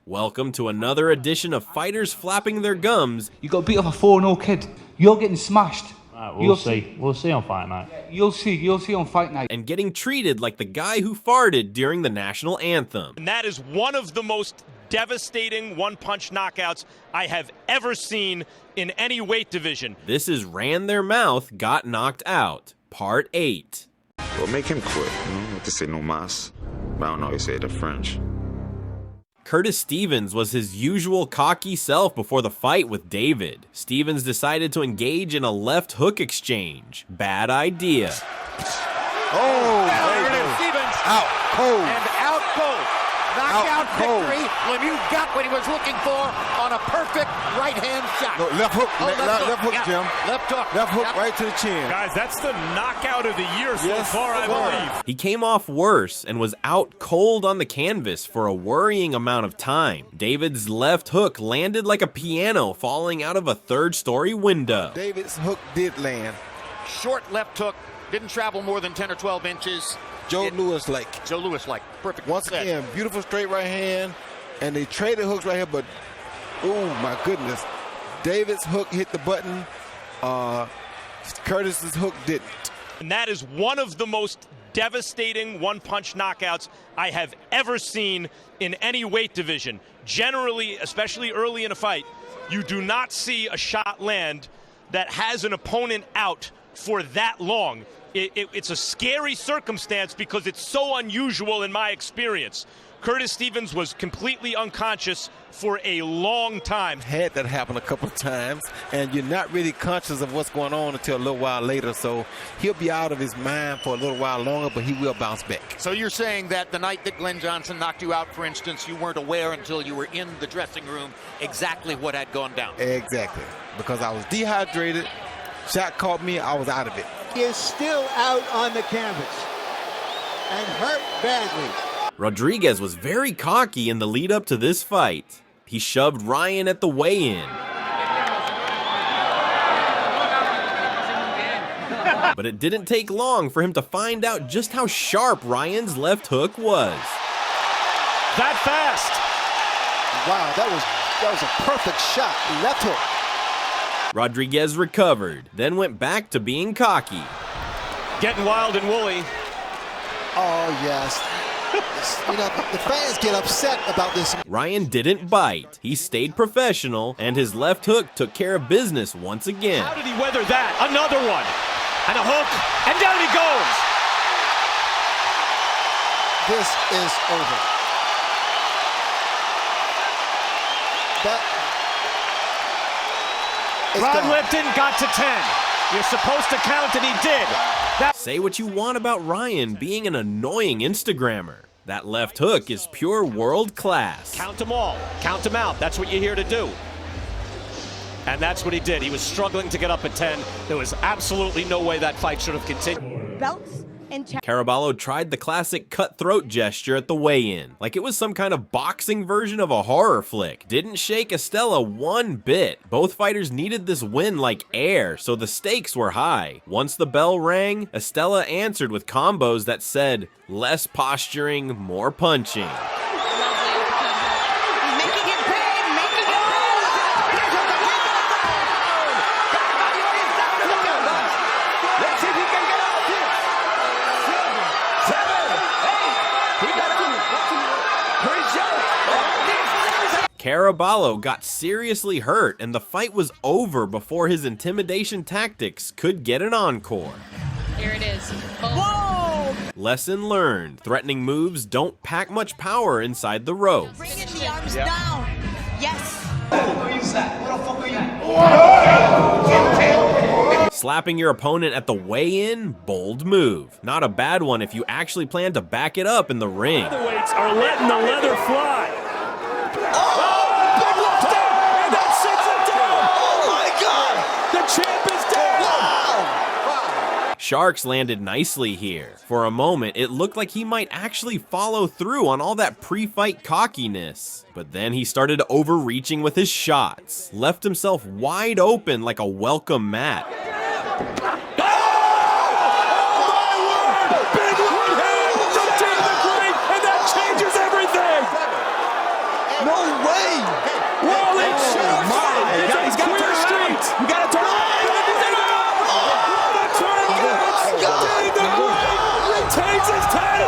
Welcome to another edition of Fighters Flapping Their Gums. You got beat off a 4-0 kid. You're getting smashed. We'll see. We'll see on Fight Night. You'll see on Fight Night. And getting treated like the guy who farted during the national anthem. And that is one of the most devastating one-punch knockouts I have ever seen in any weight division. This is Ran Their Mouth, Got Knocked Out, Part 8. Well, make him quit. What to say no mas. I don't know how you say it in French. Curtis Stevens was his usual cocky self before the fight with David. Stevens decided to engage in a left hook exchange. Bad idea. Oh, There it is, Stevens. out cold. And out cold. Knockout Out cold. victory. Lemieux got what he was looking for on a perfect right-hand shot. No, left hook, left hook, yeah. Jim. Left hook. Left hook Yep. right to the chin. Guys, that's the knockout of the year so Yes, far, I sir. believe. He came off worse and was out cold on the canvas for a worrying amount of time. David's left hook landed like a piano falling out of a third-story window. David's hook did land. Short left hook. Didn't travel more than 10 or 12 inches. Joe Louis-like. Joe Louis-like. Perfect. Once set. again, beautiful straight right hand. And they traded hooks right here, but, oh my goodness. David's hook hit the button. Curtis's hook didn't. And that is one of the most devastating one-punch knockouts I have ever seen in any weight division. Generally, especially early in a fight, you do not see a shot land that has an opponent out for that long. It's a scary circumstance because it's so unusual in my experience. Curtis Stevens was completely unconscious for a long time. Had that happen a couple of times, and you're not really conscious of what's going on until a little while later. So he'll be out of his mind for a little while longer, but he will bounce back. So you're saying that the night that Glenn Johnson knocked you out, for instance, you weren't aware until you were in the dressing room exactly what had gone down? Exactly. Because I was dehydrated, shot caught me, I was out of it. He is still out on the canvas and hurt badly. Rodriguez was very cocky in the lead up to this fight. He shoved Ryan at the weigh-in. But it didn't take long for him to find out just how sharp Ryan's left hook was. That fast. Wow, that was a perfect shot. Left hook. Rodriguez recovered, then went back to being cocky. Getting wild and woolly. Oh, yes. You know, the fans get upset about this. Ryan didn't bite. He stayed professional, and his left hook took care of business once again. How did he weather that? Another one. And a hook. And down he goes. This is over. Ron Lipton got to 10. You're supposed to count, and he did. Say what you want about Ryan being an annoying Instagrammer. That left hook is pure world class. Count them all. Count them out. That's what you're here to do. And that's what he did. He was struggling to get up at 10. There was absolutely no way that fight should have continued. Belts and Caraballo tried the classic cutthroat gesture at the weigh-in, like it was some kind of boxing version of a horror flick. Didn't shake Estella one bit. Both fighters needed this win like air, so the stakes were high. Once the bell rang, Estella answered with combos that said, less posturing, more punching. Caraballo got seriously hurt, and the fight was over before his intimidation tactics could get an encore. here it is. Whoa! Lesson learned. Threatening moves don't pack much power inside the rope. Bring it the arms down. Yes. Slapping your opponent at the weigh-in, bold move. Not a bad one if you actually plan to back it up in the ring. Featherweights are letting the leather fly. Sharks landed nicely here. For a moment, it looked like he might actually follow through on all that pre-fight cockiness. But then he started overreaching with his shots. Left himself wide open like a welcome mat. No way! Rolling short. He's got to turn straight. You got to turn retains his title.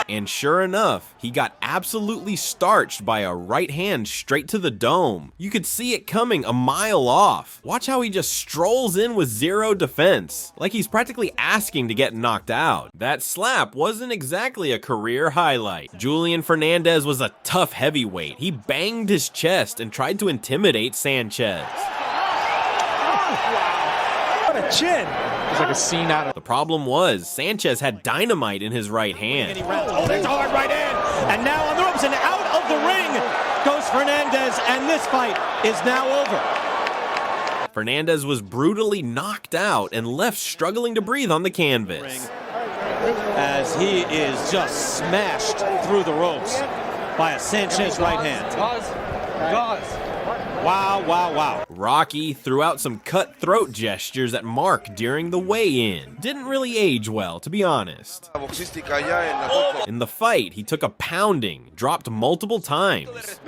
And sure enough, he got absolutely starched by a right hand straight to the dome. You could see it coming a mile off. Watch how he just strolls in with zero defense, like he's practically asking to get knocked out. That slap wasn't exactly a career highlight. Julian Fernandez was a tough heavyweight. He banged his chest and tried to intimidate Sanchez. What a chin. It's like a scene out of... The problem was, Sanchez had dynamite in his right hand. Oh, there's a hard right hand. And now on the ropes and out of the ring goes Fernandez, and this fight is now over. Fernandez was brutally knocked out and left struggling to breathe on the canvas. As he is just smashed through the ropes by a Sanchez right hand. Wow, wow, wow. Rocky threw out some cutthroat gestures at Mark during the weigh-in. Didn't really age well, to be honest. In the fight, he took a pounding, dropped multiple times.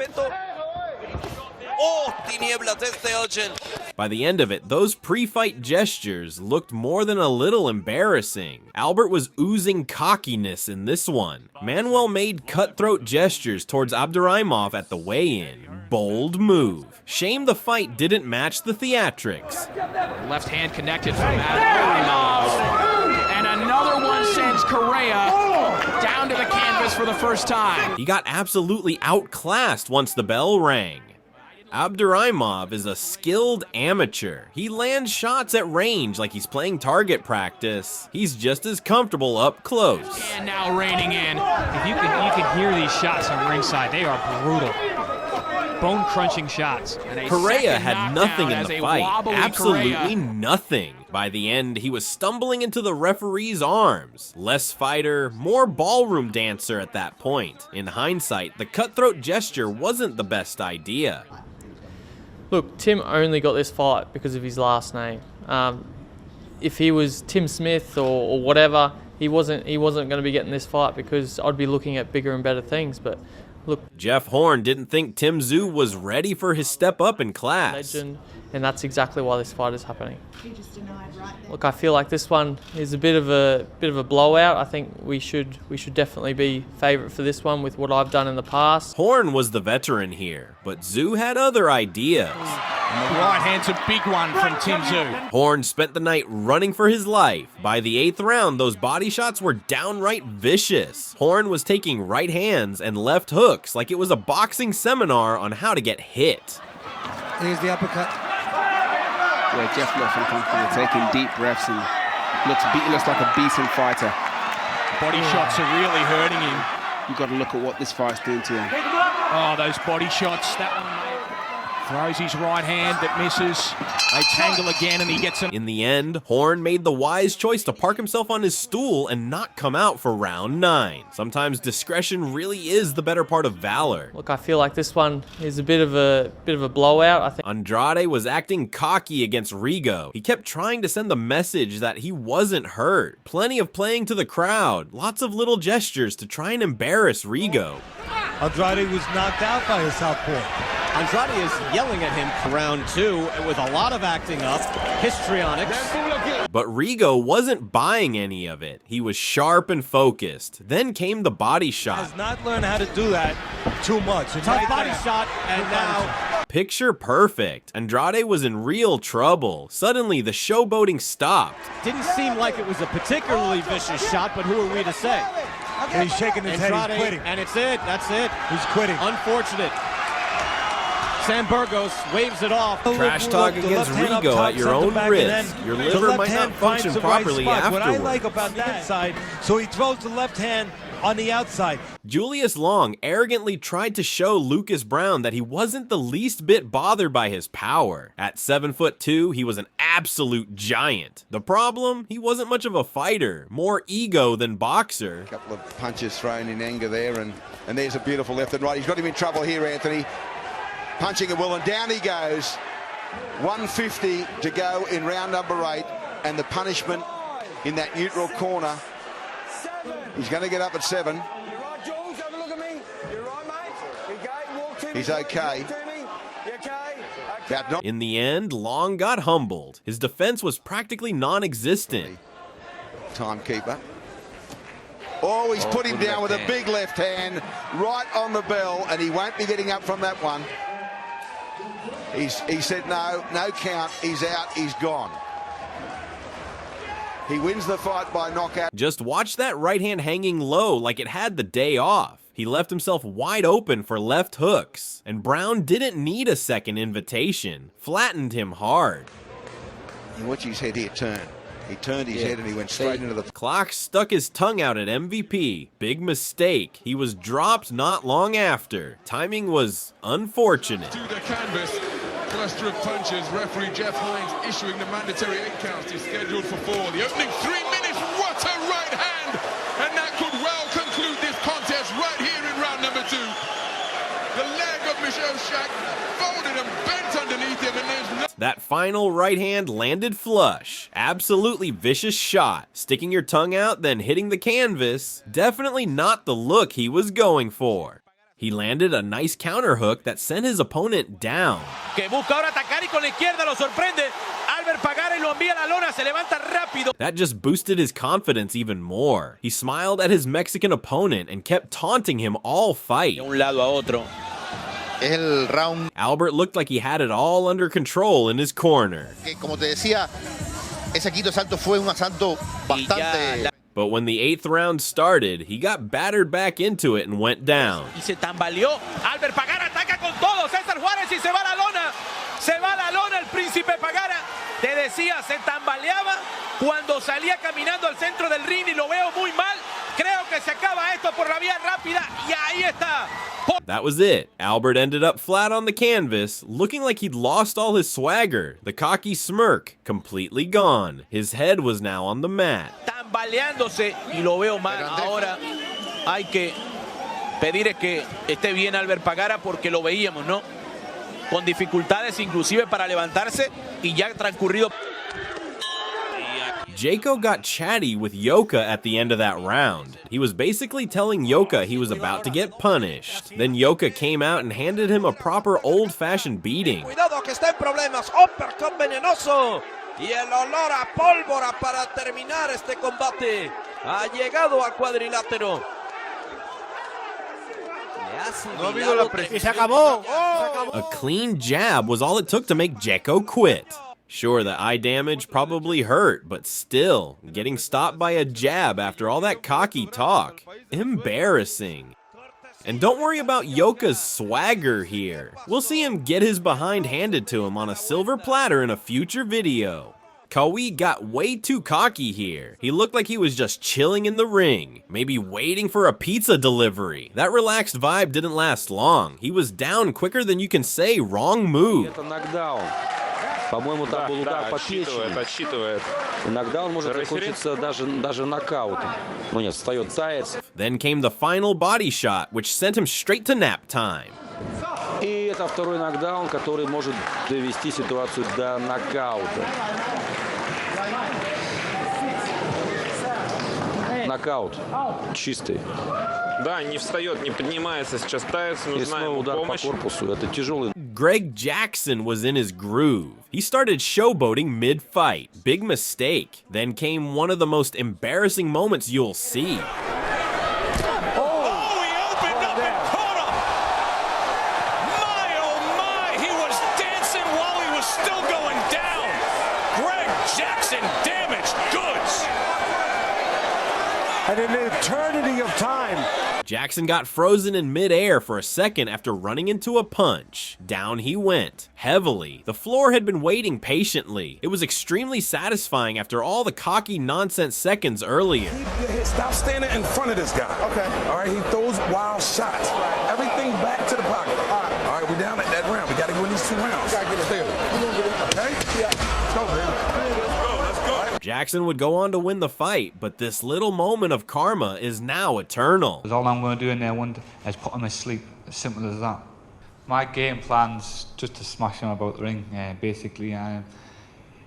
By the end of it, those pre-fight gestures looked more than a little embarrassing. Albert was oozing cockiness in this one. Manuel made cutthroat gestures towards Abduraimov at the weigh-in. Bold move. Shame the fight didn't match the theatrics. Left hand connected from Abduraimov. And another one sends Correa down to the canvas for the first time. He got absolutely outclassed once the bell rang. Abduraimov is a skilled amateur. He lands shots at range like he's playing target practice. He's just as comfortable up close. And now reining in. If you can hear these shots on ringside, they are brutal. Bone-crunching shots. Correa had nothing in the fight. Absolutely nothing. By the end, he was stumbling into the referee's arms. Less fighter, more ballroom dancer at that point. In hindsight, the cutthroat gesture wasn't the best idea. Look, Tim only got this fight because of his last name. If he was Tim Smith or whatever, he wasn't going to be getting this fight because I'd be looking at bigger and better things. But look, Jeff Horn didn't think Tim Tszyu was ready for his step up in class. Legend, and that's exactly why this fight is happening. Look, I feel like this one is a bit of a blowout. I think we should definitely be favourite for this one with what I've done in the past. Horn was the veteran here, but Tszyu had other ideas. And the right hand's a big one from Tim Tszyu. Horn spent the night running for his life. By the 8th round, those body shots were downright vicious. Horn was taking right hands and left hooks like it was a boxing seminar on how to get hit. Here's the uppercut. Yeah, Jeff looks uncomfortable, taking deep breaths and looks like a beaten fighter. Body shots are really hurting him. You've got to look at what this fight's doing to him. Oh, those body shots. That one throws his right hand that misses. They tangle again and he gets him. In the end, Horn made the wise choice to park himself on his stool and not come out for round 9. Sometimes discretion really is the better part of valor. Look, I feel like this one is a bit of a blowout. I think Andrade was acting cocky against Rigo. He kept trying to send the message that he wasn't hurt. Plenty of playing to the crowd. Lots of little gestures to try and embarrass Rigo. Andrade was knocked out by a southpaw. Andrade is yelling at him for round 2 with a lot of acting up, histrionics. But Rigo wasn't buying any of it. He was sharp and focused. Then came the body shot. Has not learned how to do that too much. Tough body shot, and now... Picture perfect. Andrade was in real trouble. Suddenly, the showboating stopped. Didn't seem like it was a particularly vicious shot, but who are we to say? And he's shaking his head, he's quitting. And it's it, that's it. He's quitting. Unfortunate. Sam Burgos waves it off. Trash talk against Rigo at your own risk. Your liver might not function properly afterwards. What I like about that side, so he throws the left hand on the outside. Julius Long arrogantly tried to show Lucas Brown that he wasn't the least bit bothered by his power. At 7'2", he was an absolute giant. The problem? He wasn't much of a fighter, more ego than boxer. A couple of punches thrown in anger there, and there's a beautiful left and right. He's got him in trouble here, Anthony. Punching at will, and down he goes. 150 to go in round number 8, and the punishment in that neutral corner. He's going to get up at 7. You're right, Jules. Have a look at me. You're right, mate. He walked too He's okay. In the end, Long got humbled. His defense was practically non-existent. Timekeeper. Oh, he's put him down with a big left hand right on the bell, and he won't be getting up from that one. He said no count, he's out, he's gone. He wins the fight by knockout. Just watch that right hand hanging low like it had the day off. He left himself wide open for left hooks, and Brown didn't need a second invitation. Flattened him hard. And watch his head here turn. He turned his head and he went straight into the... Clark stuck his tongue out at MVP. Big mistake. He was dropped not long after. Timing was unfortunate. To the canvas. Cluster of punches. Referee Jeff Hines issuing the mandatory 8 counts. He's scheduled for 4. The opening 3 minutes. What a right hand! And that could well conclude this contest right here in round number 2. The leg of Michel Schack folded and bent underneath him, and there's no... That final right hand landed flush. Absolutely vicious shot. Sticking your tongue out, then hitting the canvas. Definitely not the look he was going for. He landed a nice counter hook that sent his opponent down. Que busca ahora atacar y con la izquierda lo sorprende. Albert Pagara y lo envía a la lona, se levanta rápido. That just boosted his confidence even more. He smiled at his Mexican opponent and kept taunting him all fight. De un lado a otro. El round. Albert looked like he had it all under control in his corner. Como te decía, ese quinto asalto fue un asalto bastante... But when the 8th round started, he got battered back into it and went down. Y se tambaleó. Albert Pagara ataca con todo. César Juárez y se va a la lona. Se va a la lona el príncipe Pagara. Te decía, se tambaleaba cuando salía caminando al centro del ring y lo veo muy mal. Creo que se acaba esto por la vía rápida y ahí está. That was it. Albert ended up flat on the canvas, looking like he'd lost all his swagger. The cocky smirk, completely gone. His head was now on the mat. Tambaleándose y lo veo mal. Ahora hay que pedir que esté bien Albert Pagara porque lo veíamos, ¿no? Con dificultades inclusive para levantarse y ya transcurrido. Jayco got chatty with Yoka at the end of that round. He was basically telling Yoka he was about to get punished. Then Yoka came out and handed him a proper old-fashioned beating. Cuidado que está en problemas. Uppercut venenoso. Y el olor a pólvora para terminar este combate. Ha llegado al cuadrilátero. Y se acabó. A clean jab was all it took to make Jayco quit. Sure, the eye damage probably hurt, but still, getting stopped by a jab after all that cocky talk. Embarrassing. And don't worry about Yoka's swagger here. We'll see him get his behind handed to him on a silver platter in a future video. Kawi got way too cocky here. He looked like he was just chilling in the ring, maybe waiting for a pizza delivery. That relaxed vibe didn't last long. He was down quicker than you can say wrong move. По-моему, там был удар по печени. Иногда он может закончиться даже нокаутом. Ну нет, встает заяц. Then came the final body shot, which sent him straight to nap time. И это второй нокдаун, который может довести ситуацию до нокаута. Нокаут. Чистый. Да, не встает, не поднимается, сейчас пытается, нужна ему помощь. Это тяжелый. Greg Jackson was in his groove. He started showboating mid-fight. Big mistake. Then came one of the most embarrassing moments you'll see. And an eternity of time. Jackson got frozen in midair for a second after running into a punch. Down he went, heavily. The floor had been waiting patiently. It was extremely satisfying after all the cocky nonsense seconds earlier. Stop standing in front of this guy. Okay. All right, he throws wild shots. Everything back to the pocket. All right, we're down at that round. We got to win these 2 rounds. Got to get it there. Okay? Yeah. Let's go, baby. Jackson would go on to win the fight, but this little moment of karma is now eternal. All I'm going to do in there is put him to sleep, as simple as that. My game plan's just to smash him about the ring, basically.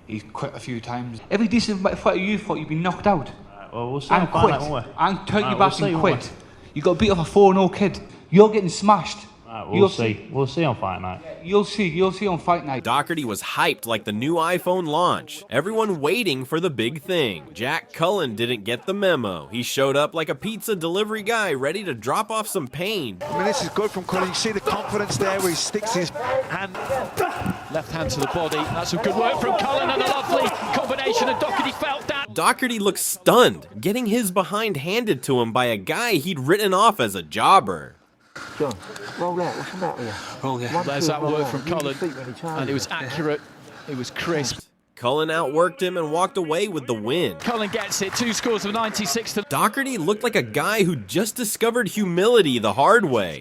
He's quit a few times. Every decent fighter you fought, you've been knocked out. Well, we'll see. And quit. And turn your back and quit. You got beat off a 4-0 kid. You're getting smashed. We'll see. We'll see on fight night. You'll see on fight night. Doherty was hyped like the new iPhone launch. Everyone waiting for the big thing. Jack Cullen didn't get the memo. He showed up like a pizza delivery guy ready to drop off some pain. I mean, this is good from Cullen. You see the confidence there where he sticks his hand. Left hand to the body. That's some good work from Cullen and a lovely combination, and Doherty felt that. Doherty looked stunned, getting his behind handed to him by a guy he'd written off as a jobber. John, roll out. What's the matter with you? Roll out. There's that work from Cullen, and it was accurate. It was crisp. Cullen outworked him and walked away with the win. Cullen gets it. 2 scores of 96 to... Doherty looked like a guy who just discovered humility the hard way.